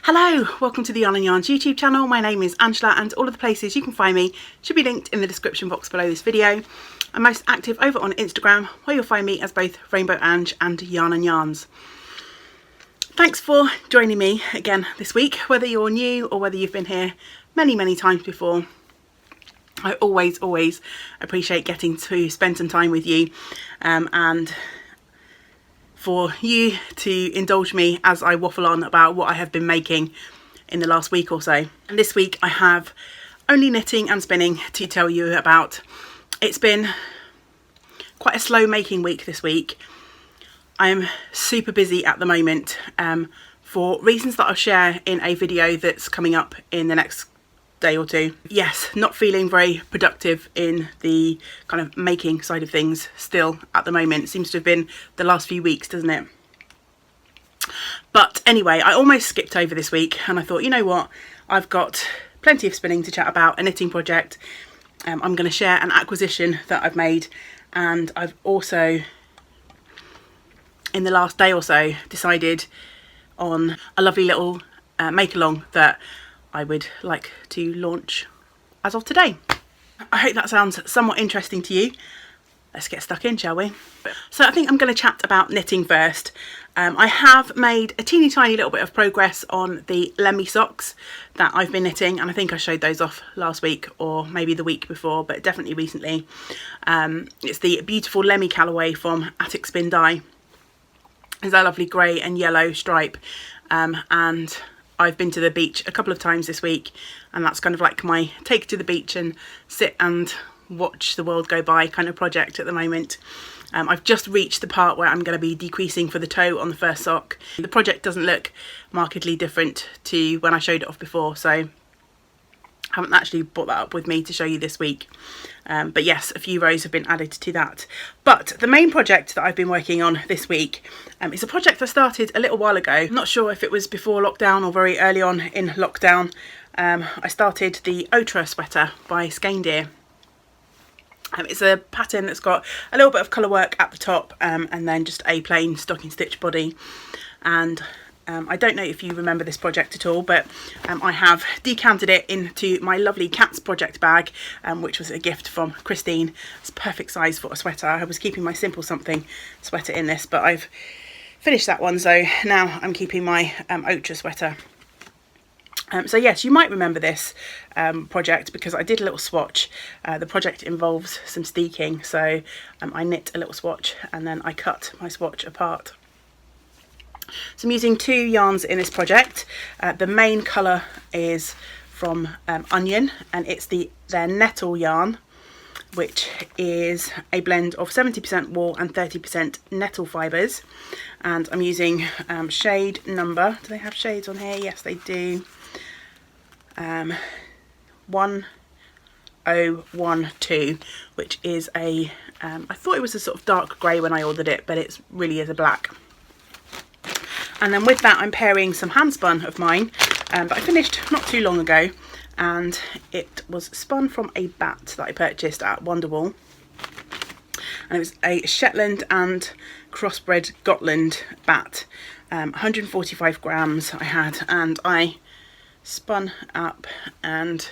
Hello, welcome to the Yarn and Yarns YouTube channel. My name is Angela and all of the places you can find me should be linked in the description box below this video. I'm most active over on Instagram, where you'll find me as both Rainbow Ange and Yarn and Yarns. Thanks for joining me again this week, whether you're new or whether you've been here many times before. I always appreciate getting to spend some time with you and for you to indulge me as I waffle on about what I have been making in the last week or so. And this week I have only knitting and spinning to tell you about. It's been quite a slow making week this week. I'm super busy at the moment for reasons that I'll share in a video that's coming up in the next day or two. Yes, not feeling very productive in the kind of making side of things still at the moment. It seems to have been the last few weeks, doesn't it? But anyway, I almost skipped over this week and I thought, you know what, I've got plenty of spinning to chat about, a knitting project. I'm going to share an acquisition that I've made, and I've also in the last day or so decided on a lovely little make along that I would like to launch as of today. I hope that sounds somewhat interesting to you. Let's get stuck in, shall we? So I think I'm going to chat about knitting first. I have made a teeny tiny little bit of progress on the Lemmy socks that I've been knitting, and I think I showed those off last week or maybe the week before, but definitely recently. It's the beautiful Lemmy colourway from Attic Spin Dye. It's that lovely grey and yellow stripe, and I've been to the beach a couple of times this week, and that's kind of like my take to the beach and sit and watch the world go by kind of project at the moment. I've just reached the part where I'm going to be decreasing for the toe on the first sock. The project doesn't look markedly different to when I showed it off before, so I haven't actually brought that up with me to show you this week. But yes, a few rows have been added to that. But the main project that I've been working on this week is a project I started a little while ago. I'm not sure if it was before lockdown or very early on in lockdown. I started the Otra sweater by Skein. It's a pattern that's got a little bit of colour work at the top and then just a plain stocking stitch body. And I don't know if you remember this project at all, but I have decanted it into my lovely Cats project bag, which was a gift from Christine. It's perfect size for a sweater. I was keeping my Simple Something sweater in this, but I've finished that one, so now I'm keeping my Otra sweater. So yes, you might remember this project because I did a little swatch. The project involves some steeking, so I knit a little swatch and then I cut my swatch apart. So I'm using two yarns in this project. The main colour is from Onion, and it's their Nettle yarn, which is a blend of 70% wool and 30% nettle fibres. And I'm using shade number, do they have shades on here? Yes, they do. 1012, which is I thought it was a sort of dark grey when I ordered it, but it really is a black. And then with that I'm pairing some hand spun of mine that I finished not too long ago, and it was spun from a bat that I purchased at Wonderwall, and it was a Shetland and crossbred Gotland bat. 145 grams I had, and I spun up and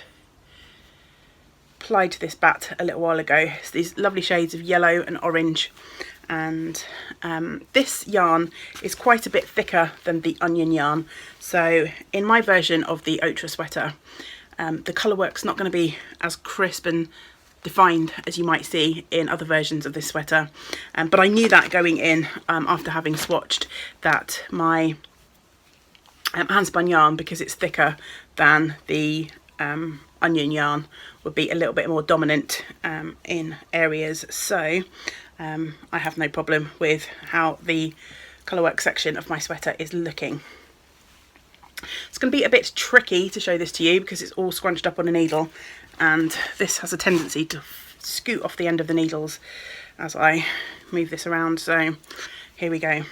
applied this bat a little while ago. It's these lovely shades of yellow and orange, and this yarn is quite a bit thicker than the Onion yarn. So in my version of the Otra sweater, the colour work's not going to be as crisp and defined as you might see in other versions of this sweater, but I knew that going in after having swatched that my handspun yarn, because it's thicker than the Onion yarn, would be a little bit more dominant in areas. So I have no problem with how the colourwork section of my sweater is looking. It's going to be a bit tricky to show this to you because it's all scrunched up on a needle, and this has a tendency to scoot off the end of the needles as I move this around. So here we go.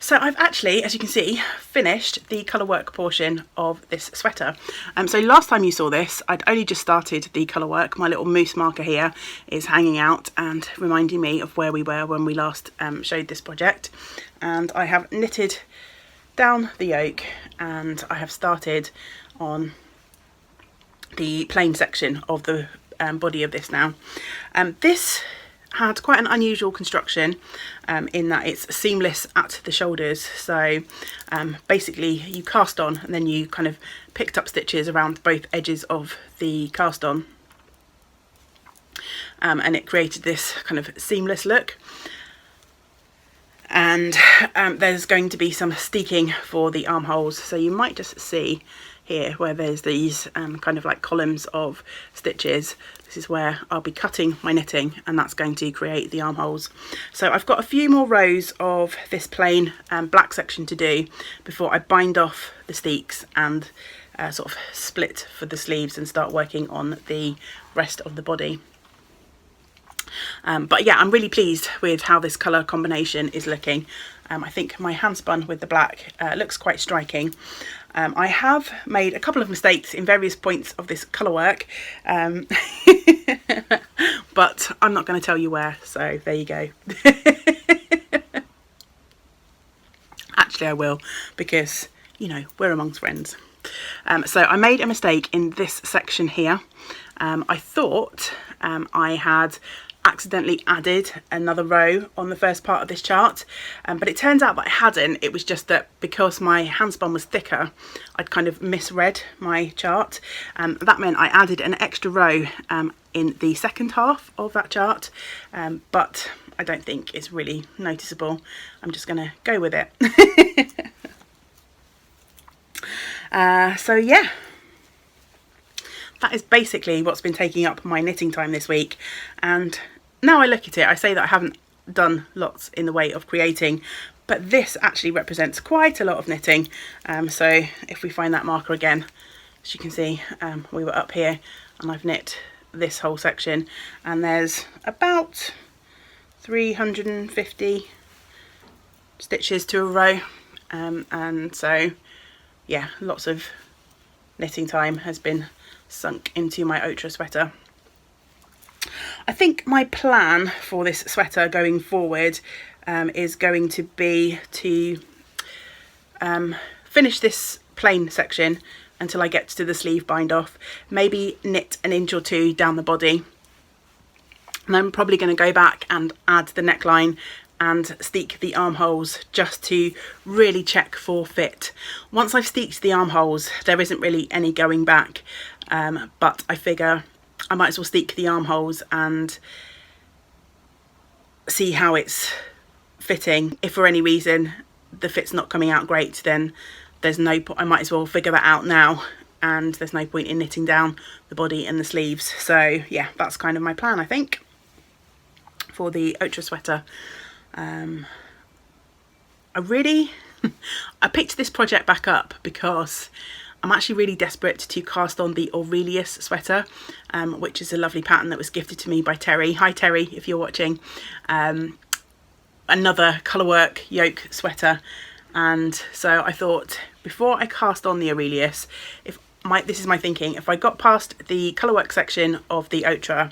So I've actually, as you can see, finished the colour work portion of this sweater. So last time you saw this, I'd only just started the colour work. My little moose marker here is hanging out and reminding me of where we were when we last showed this project. And I have knitted down the yoke, and I have started on the plain section of the body of this now. This had quite an unusual construction in that it's seamless at the shoulders, so basically you cast on and then you kind of picked up stitches around both edges of the cast on, and it created this kind of seamless look. And there's going to be some steeking for the armholes, so you might just see here where there's these kind of like columns of stitches. This is where I'll be cutting my knitting, and that's going to create the armholes. So I've got a few more rows of this plain black section to do before I bind off the steeks and sort of split for the sleeves and start working on the rest of the body. But yeah, I'm really pleased with how this colour combination is looking. I think my hand spun with the black looks quite striking. I have made a couple of mistakes in various points of this colour work, but I'm not going to tell you where, so there you go. Actually I will, because, you know, we're amongst friends. So I made a mistake in this section here. I thought I had accidentally added another row on the first part of this chart, but it turns out that I hadn't. It was just that because my handspun was thicker, I'd kind of misread my chart. That meant I added an extra row in the second half of that chart, but I don't think it's really noticeable. I'm just going to go with it. So yeah, that is basically what's been taking up my knitting time this week. And now I look at it, I say that I haven't done lots in the way of creating, but this actually represents quite a lot of knitting. So if we find that marker again, as you can see, we were up here and I've knit this whole section, and there's about 350 stitches to a row, and so yeah, lots of knitting time has been sunk into my Otra sweater. I think my plan for this sweater going forward is going to be to finish this plain section until I get to the sleeve bind off, maybe knit an inch or two down the body, and I'm probably going to go back and add the neckline and steek the armholes just to really check for fit. Once I've steeked the armholes, there isn't really any going back, but I figure I might as well steek the armholes and see how it's fitting. If for any reason the fit's not coming out great, then there's no point. I might as well figure that out now, and there's no point in knitting down the body and the sleeves. So yeah, that's kind of my plan, I think, for the Otra sweater. I picked this project back up because I'm actually really desperate to cast on the Aurelius sweater, which is a lovely pattern that was gifted to me by Terry. Hi Terry, if you're watching. Another colourwork yoke sweater, and so I thought before I cast on the Aurelius, this is my thinking, if I got past the colourwork section of the Otra,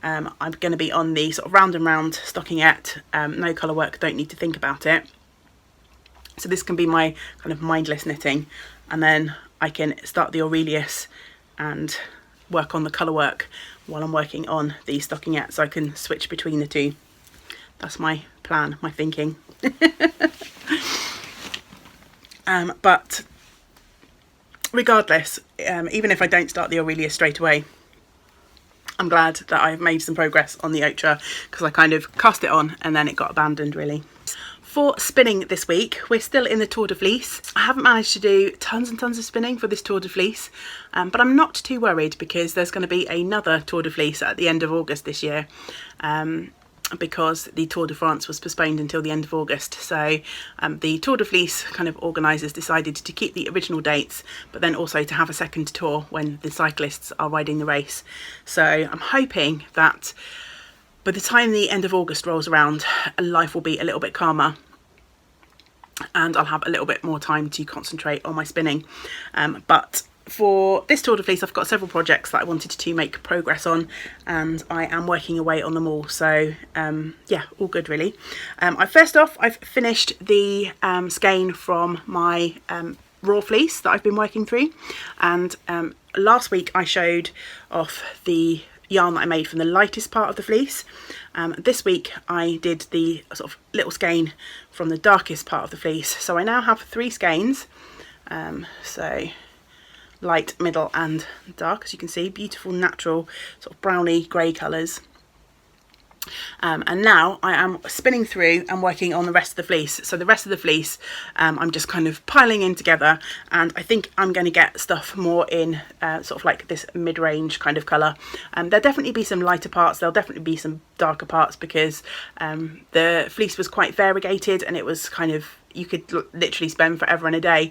I'm going to be on the sort of round and round stockingette, no colourwork, don't need to think about it. So this can be my kind of mindless knitting, and then I can start the Aurelius and work on the colourwork while I'm working on the stockingette, so I can switch between the two. That's my plan, my thinking. But regardless, even if I don't start the Aurelius straight away, I'm glad that I've made some progress on the Otra, because I kind of cast it on and then it got abandoned really. For spinning this week, we're still in the Tour de Fleece. I haven't managed to do tons and tons of spinning for this Tour de Fleece, but I'm not too worried because there's going to be another Tour de Fleece at the end of August this year, because the Tour de France was postponed until the end of August. So the Tour de Fleece kind of organisers decided to keep the original dates, but then also to have a second tour when the cyclists are riding the race. So I'm hoping that by the time the end of August rolls around, life will be a little bit calmer and I'll have a little bit more time to concentrate on my spinning. But for this tour de fleece, I've got several projects that I wanted to make progress on, and I am working away on them all. So yeah, all good really. First off, I've finished the skein from my raw fleece that I've been working through, and last week I showed off the yarn that I made from the lightest part of the fleece. This week I did the sort of little skein from the darkest part of the fleece. So I now have 3 skeins. So light, middle and dark, as you can see, beautiful natural sort of browny grey colours. And now I am spinning through and working on the rest of the fleece. So the rest of the fleece I'm just kind of piling in together, and I think I'm going to get stuff more in sort of like this mid-range kind of colour. There'll definitely be some lighter parts, there'll definitely be some darker parts, because the fleece was quite variegated, and it was kind of, you could literally spend forever and a day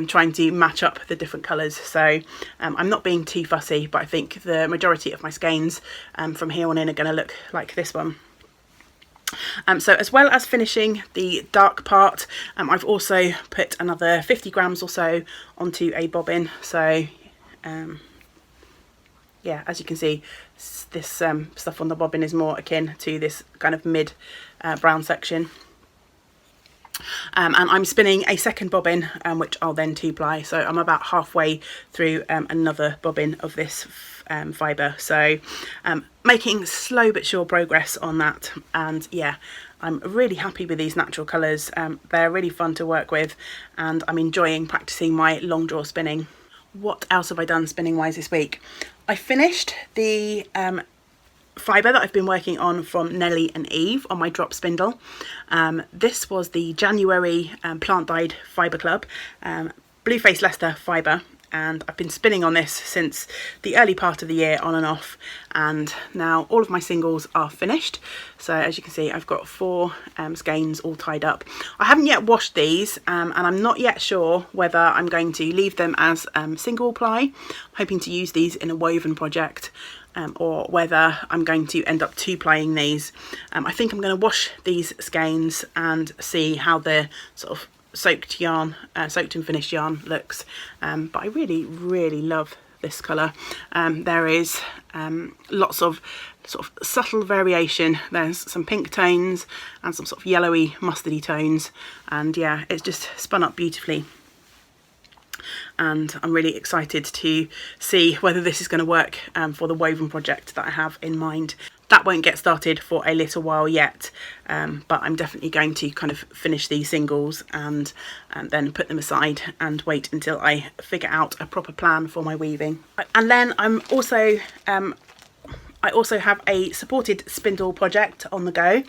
trying to match up the different colours. So I'm not being too fussy, but I think the majority of my skeins from here on in are going to look like this one. So as well as finishing the dark part, I've also put another 50 grams or so onto a bobbin. So yeah, as you can see, this stuff on the bobbin is more akin to this kind of mid brown section. And I'm spinning a second bobbin, which I'll then 2-ply. So I'm about halfway through another bobbin of this fibre. So making slow but sure progress on that. And yeah, I'm really happy with these natural colours. They're really fun to work with, and I'm enjoying practising my long draw spinning. What else have I done spinning wise this week? I finished the fibre that I've been working on from Nelly and Eve on my drop spindle. This was the January Plant Dyed Fibre Club Blueface Leicester fibre, and I've been spinning on this since the early part of the year on and off, and now all of my singles are finished. So as you can see, I've got 4 skeins all tied up. I haven't yet washed these, and I'm not yet sure whether I'm going to leave them as single ply. I'm hoping to use these in a woven project, or whether I'm going to end up 2-plying these. I think I'm going to wash these skeins and see how the sort of soaked and finished yarn looks. But I really love this colour. There is lots of sort of subtle variation. There's some pink tones and some sort of yellowy mustardy tones, and yeah, it's just spun up beautifully. And I'm really excited to see whether this is going to work for the woven project that I have in mind. That won't get started for a little while yet, but I'm definitely going to kind of finish these singles and then put them aside and wait until I figure out a proper plan for my weaving. And then I also have a supported spindle project on the go.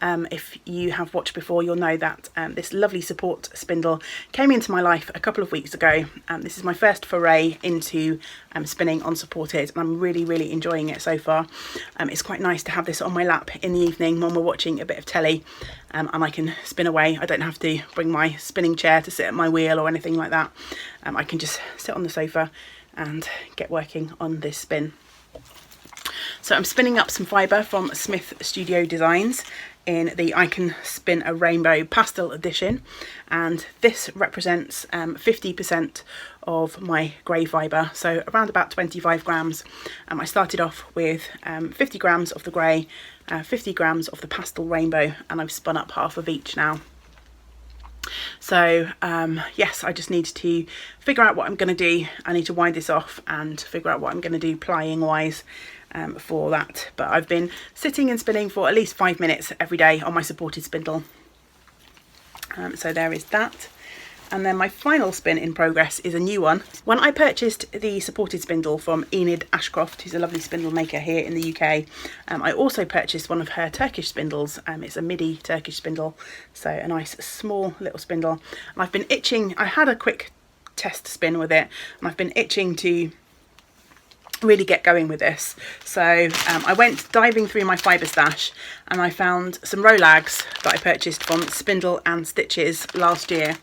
If you have watched before, you'll know that this lovely support spindle came into my life a couple of weeks ago. This is my first foray into spinning on supported, and I'm really enjoying it so far. It's quite nice to have this on my lap in the evening when we're watching a bit of telly, and I can spin away. I don't have to bring my spinning chair to sit at my wheel or anything like that. I can just sit on the sofa and get working on this spin. So I'm spinning up some fibre from Smith Studio Designs in the I Can Spin a Rainbow Pastel edition, and this represents 50% of my grey fibre, so around about 25 grams. I started off with 50 grams of the grey, 50 grams of the pastel rainbow, and I've spun up half of each now. So yes, I just need to figure out what I'm going to do. I need to wind this off and figure out what I'm going to do plying wise for that. But I've been sitting and spinning for at least 5 minutes every day on my supported spindle. So there is that. And then my final spin in progress is a new one. When I purchased the supported spindle from Enid Ashcroft, who's a lovely spindle maker here in the UK, I also purchased one of her Turkish spindles. It's a midi Turkish spindle, so a nice small little spindle. And I've been itching, I had a quick test spin with it, and I've been itching to really get going with this. So I went diving through my fibre stash and I found some Rolags that I purchased from Spindle and Stitches last year.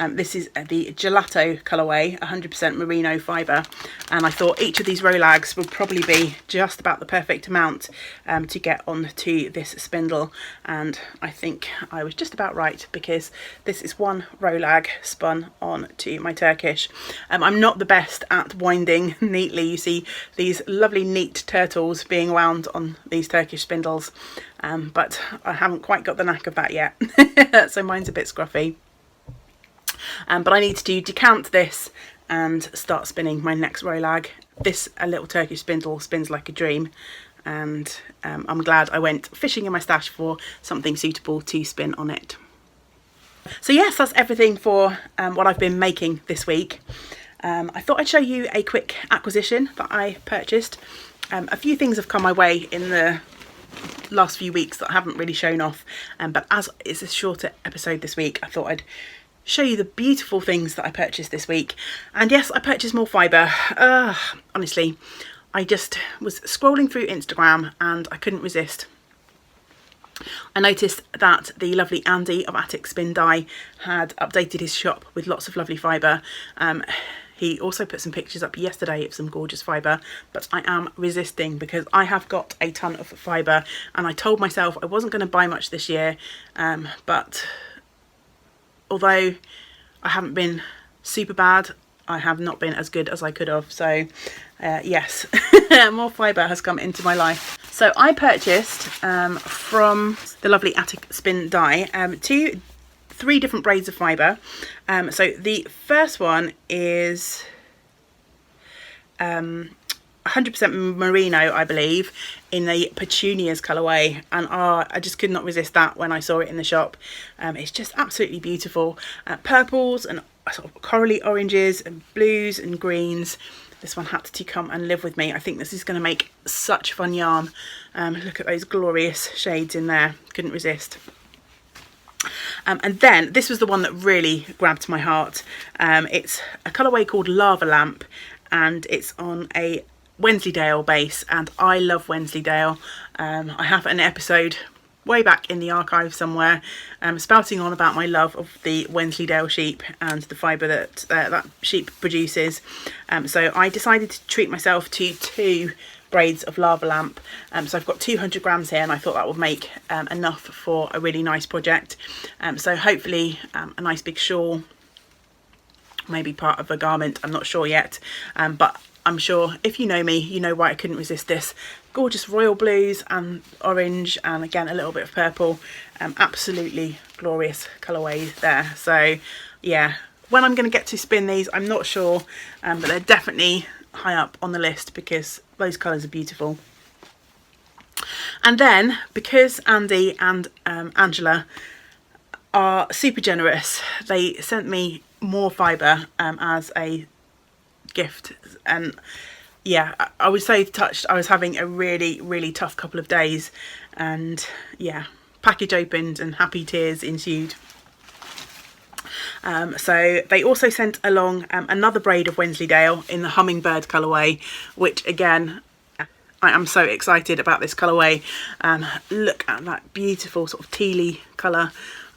This is the Gelato colourway, 100% merino fibre, and I thought each of these Rolags would probably be just about the perfect amount to get onto this spindle, and I think I was just about right, because this is one Rolag spun onto my Turkish. I'm not the best at winding neatly. You see these lovely neat turtles being wound on these Turkish spindles, but I haven't quite got the knack of that yet. So mine's a bit scruffy. But I need to decant this and start spinning my next Rolag. This a little Turkish spindle spins like a dream, and I'm glad I went fishing in my stash for something suitable to spin on it. So yes, that's everything for what I've been making this week. I thought I'd show you a quick acquisition that I purchased. A few things have come my way in the last few weeks that I haven't really shown off, but as it's a shorter episode this week, I thought I'd show you the beautiful things that I purchased this week. And yes, I purchased more fibre. Honestly, I just was scrolling through Instagram and I couldn't resist. I noticed that the lovely Andy of Attic Spin Dye had updated his shop with lots of lovely fibre. He also put some pictures up yesterday of some gorgeous fibre, but I am resisting because I have got a ton of fibre and I told myself I wasn't going to buy much this year, but although I haven't been super bad, I have not been as good as I could have. So yes, more fibre has come into my life. So I purchased from the lovely Attic Spin Dye 3 different braids of fibre. So the first one is 100% merino, I believe, in the petunias colourway, and I just could not resist that when I saw it in the shop. It's just absolutely beautiful. Purples and sort of corally oranges and blues and greens. This one had to come and live with me. I think this is going to make such fun yarn. Look at those glorious shades in there. Couldn't resist. And then this was the one that really grabbed my heart. It's a colourway called Lava Lamp, and it's on a Wensleydale base, and I love Wensleydale. I have an episode way back in the archive somewhere spouting on about my love of the Wensleydale sheep and the fibre that that sheep produces. So I decided to treat myself to 2 braids of Lava Lamp. So I've got 200 grams here, and I thought that would make enough for a really nice project. So hopefully a nice big shawl, maybe part of a garment, I'm not sure yet, but I'm sure if you know me, you know why I couldn't resist this. Gorgeous royal blues and orange, and again a little bit of purple. Absolutely glorious colourway there. So yeah, when I'm going to get to spin these, I'm not sure, but they're definitely high up on the list because those colours are beautiful. And then, because Andy and Angela are super generous, they sent me more fibre as a gift. And yeah, I was so touched. I was having a really tough couple of days, and yeah, package opened and happy tears ensued. So they also sent along another braid of Wensleydale in the Hummingbird colourway, which again, I am so excited about this colourway. Look at that beautiful sort of tealy colour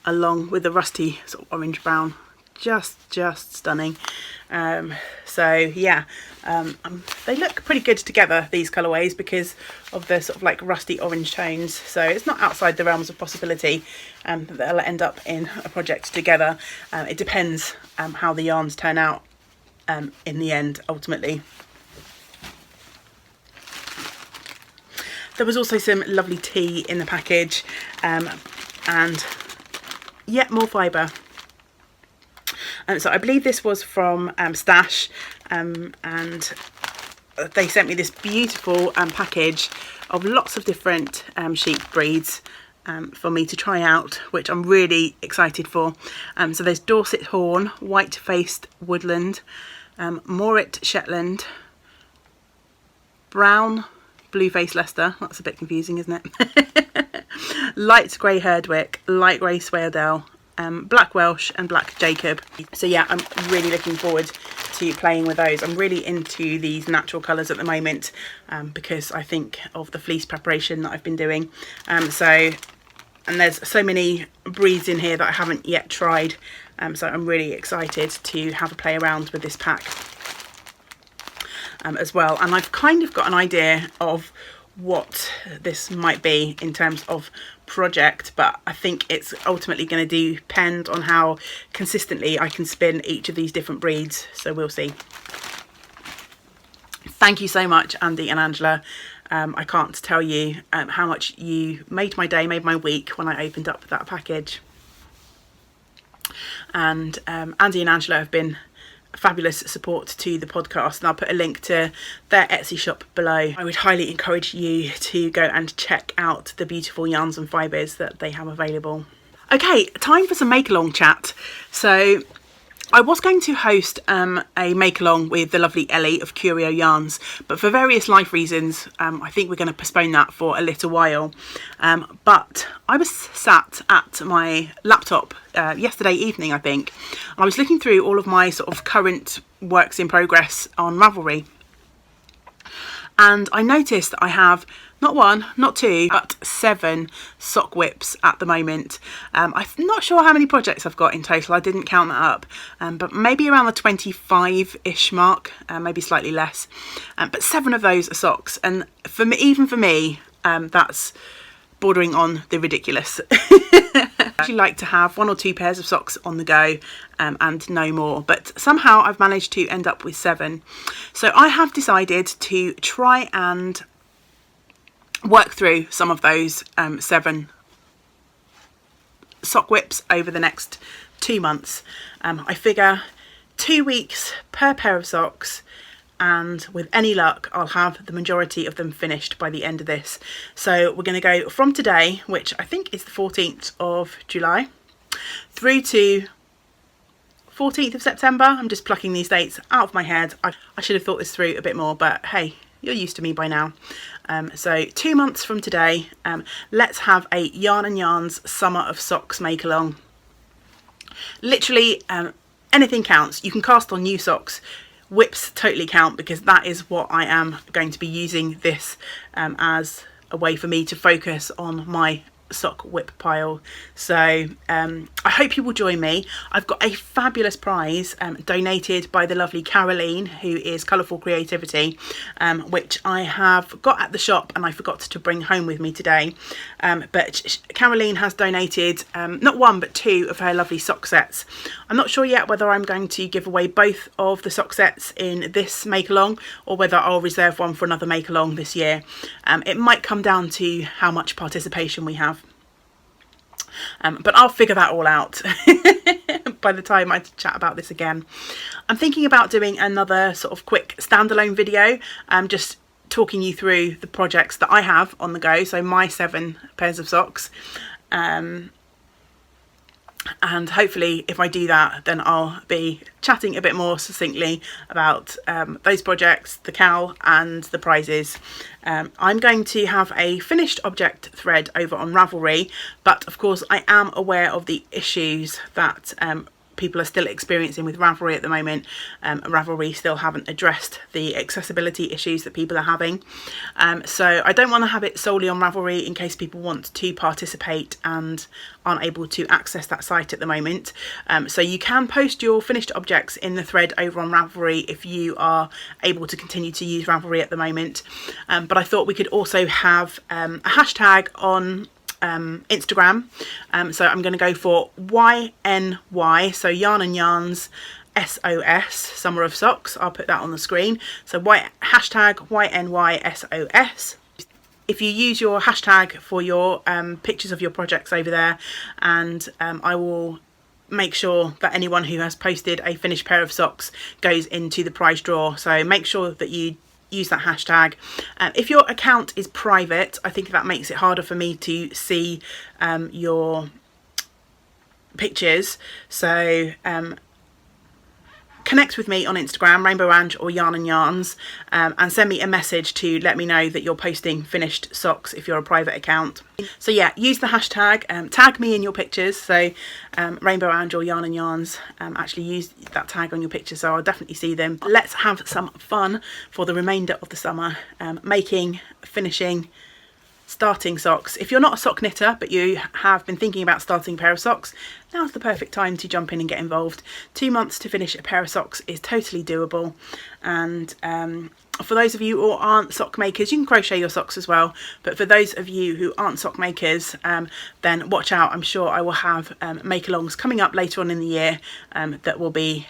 along with the rusty sort of orange brown. Just stunning. So yeah, they look pretty good together, these colourways, because of the sort of like rusty orange tones. So it's not outside the realms of possibility that they'll end up in a project together. It depends how the yarns turn out in the end, ultimately. There was also some lovely tea in the package, and yet more fibre. So I believe this was from Stash, and they sent me this beautiful package of lots of different sheep breeds for me to try out, which I'm really excited for. So there's Dorset Horn, White-Faced Woodland, Morit Shetland, Brown Blue-Faced Leicester, that's a bit confusing, isn't it? Light Grey Herdwick, Light Grey Swaledale, Black Welsh and Black Jacob. So yeah, I'm really looking forward to playing with those. I'm really into these natural colours at the moment because I think of the fleece preparation that I've been doing. And there's so many breeds in here that I haven't yet tried. So I'm really excited to have a play around with this pack as well. And I've kind of got an idea of what this might be in terms of project, but I think it's ultimately going to depend on how consistently I can spin each of these different breeds. So we'll see. Thank you so much, Andy and Angela. I can't tell you how much you made my day, made my week when I opened up that package. And Andy and Angela have been fabulous support to the podcast, and I'll put a link to their Etsy shop below. I would highly encourage you to go and check out the beautiful yarns and fibres that they have available. Okay, time for some make-along chat. So I was going to host a make-along with the lovely Ellie of Curio Yarns, but for various life reasons, I think we're going to postpone that for a little while. But I was sat at my laptop yesterday evening, I think, and I was looking through all of my sort of current works in progress on Ravelry. And I noticed that I have not one, not two, but 7 sock whips at the moment. I'm not sure how many projects I've got in total. I didn't count that up, but maybe around the 25-ish mark, maybe slightly less. But 7 of those are socks, and for me, even for me, that's bordering on the ridiculous. I actually like to have 1 or 2 pairs of socks on the go and no more, but somehow I've managed to end up with 7. So I have decided to try and work through some of those 7 sock whips over the next 2 months. I figure 2 weeks per pair of socks, and with any luck I'll have the majority of them finished by the end of this. So we're going to go from today, which I think is the 14th of July, through to 14th of September. I'm just plucking these dates out of my head. I should have thought this through a bit more, but hey, you're used to me by now. So 2 months from today, let's have a Yarn and Yarns Summer of Socks make along. Literally anything counts. You can cast on new socks. Whips totally count, because that is what I am going to be using this as a way for me to focus on my sock whip pile. So I hope you will join me. I've got a fabulous prize donated by the lovely Caroline, who is Colourful Creativity, which I have got at the shop and I forgot to bring home with me today. But Caroline has donated not 1 but 2 of her lovely sock sets. I'm not sure yet whether I'm going to give away both of the sock sets in this make along, or whether I'll reserve one for another make along this year. It might come down to how much participation we have. But I'll figure that all out by the time I chat about this again. I'm thinking about doing another sort of quick standalone video, just talking you through the projects that I have on the go, so my 7 pairs of socks. And hopefully if I do that, then I'll be chatting a bit more succinctly about those projects, the cowl and the prizes. I'm going to have a finished object thread over on Ravelry, but of course I am aware of the issues that people are still experiencing with Ravelry at the moment. Ravelry still haven't addressed the accessibility issues that people are having. So I don't want to have it solely on Ravelry in case people want to participate and aren't able to access that site at the moment. So you can post your finished objects in the thread over on Ravelry if you are able to continue to use Ravelry at the moment. But I thought we could also have a hashtag on Instagram. So I'm going to go for YNY, so Yarn and Yarns SOS, Summer of Socks. I'll put that on the screen. So hashtag YNYSOS. If you use your hashtag for your pictures of your projects over there, and I will make sure that anyone who has posted a finished pair of socks goes into the prize draw. So make sure that you use that hashtag. If your account is private, I think that makes it harder for me to see your pictures. So connect with me on Instagram, Rainbow Ange or Yarn and Yarns, and send me a message to let me know that you're posting finished socks if you're a private account. So yeah, use the hashtag, tag me in your pictures. So Rainbow Ange or Yarn and Yarns, actually use that tag on your pictures, so I'll definitely see them. Let's have some fun for the remainder of the summer, making, finishing, starting socks. If you're not a sock knitter but you have been thinking about starting a pair of socks, now's the perfect time to jump in and get involved. 2 months to finish a pair of socks is totally doable, and for those of you who aren't sock makers, you can crochet your socks as well, but for those of you who aren't sock makers, then watch out. I'm sure I will have make-alongs coming up later on in the year that will be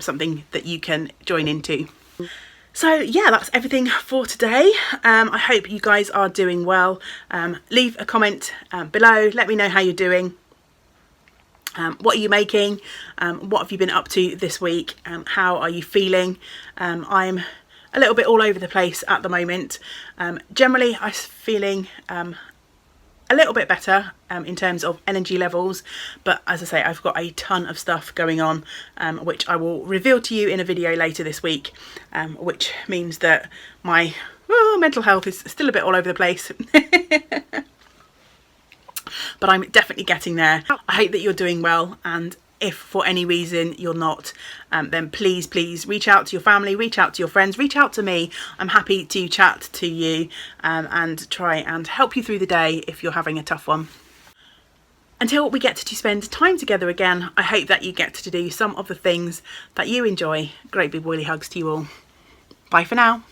something that you can join into. So yeah, that's everything for today. I hope you guys are doing well. Leave a comment below, let me know how you're doing. What are you making? What have you been up to this week? How are you feeling? I'm a little bit all over the place at the moment. Generally I'm feeling a little bit better in terms of energy levels, but as I say, I've got a ton of stuff going on, which I will reveal to you in a video later this week, which means that my mental health is still a bit all over the place. But I'm definitely getting there. I hope that you're doing well, and if for any reason you're not, then please reach out to your family, reach out to your friends, reach out to me. I'm happy to chat to you and try and help you through the day if you're having a tough one. Until we get to spend time together again, I hope that you get to do some of the things that you enjoy. Great big woolly hugs to you all. Bye for now.